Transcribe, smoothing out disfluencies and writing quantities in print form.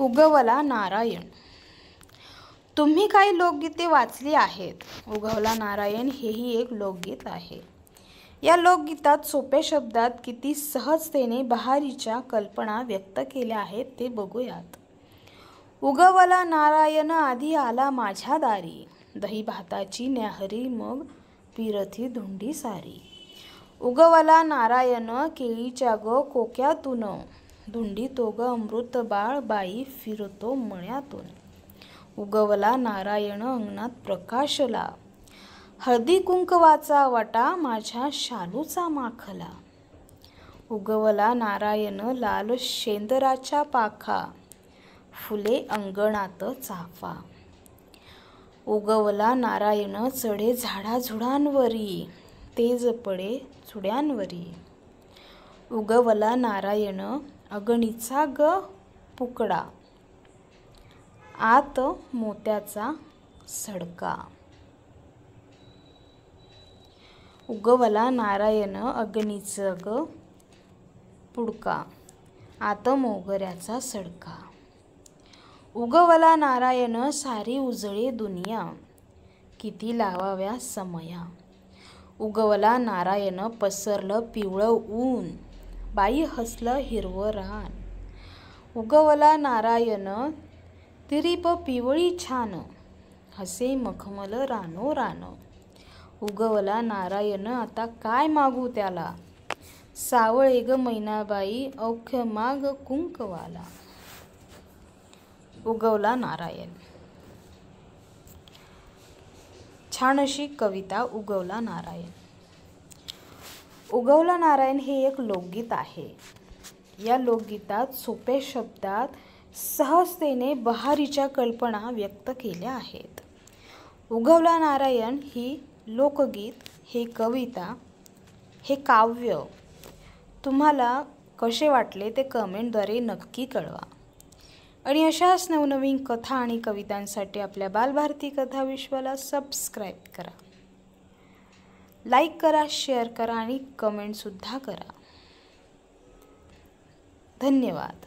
उगवला नारायण. तुम्ही काही लोकगीते वाचली आहेत. उगवला नारायण हेही एक लोकगीत आहे. या लोकगीतात सोप्या शब्दात किती सहजतेने बहारीच्या कल्पना व्यक्त केल्या आहेत ते बघूयात. उगवला नारायण आधी आला माझ्या दारी, दही भाताची न्याहरी मग पिरथी धुंडी सारी. उगवला नारायण केळीच्या ग कोक्यातून, धुंडी तो ग अमृत बाळ बाई फिरतो मण्यातून. उगवला नारायण अंगणात प्रकाशला, हळदी कुंकवाचा वाटा माझ्या शालूचा माखला. उगवला नारायण लाल शेंदराच्या पाखा, फुले अंगणात चाफा. उगवला नारायण चढे झाडाझुडांवरी, तेज पडे चुड्यांवरी. उगवला नारायण अगणीचा ग पुकडा, आत मोत्याचा सडका. उगवला नारायण अगणीचा ग पुडका, आत मोगऱ्याचा सडका. उगवला नारायण सारी उजळे दुनिया, किती लावाव्या समया. उगवला नारायण पसरलं पिवळं ऊन, बाई हसलं हिरवं रान. उगवला नारायण तिरीप पिवळी छान, हसे मखमल रानो रान. उगवला नारायण आता काय मागू त्याला, सावळे ग मैनाबाई औख्य माग कुंकवाला. उगवला नारायण. छान अशी कविता उगवला नारायण. उगवला नारायण हे एक लोकगीत आहे. या लोकगीतात सोप्या शब्दात सहजतेने बहारीच्या कल्पना व्यक्त केल्या आहेत. उगवला नारायण ही लोकगीत, हे कविता, हे काव्य तुम्हाला कसे वाटले ते कमेंटद्वारे नक्की कळवा. आणि अशाच नवनवीन कथा आणि कवितांसाठी आपल्या बालभारती कथा विश्वाला सबस्क्राईब करा, लाईक करा, शेअर करा आणि कमेंटसुद्धा करा. धन्यवाद.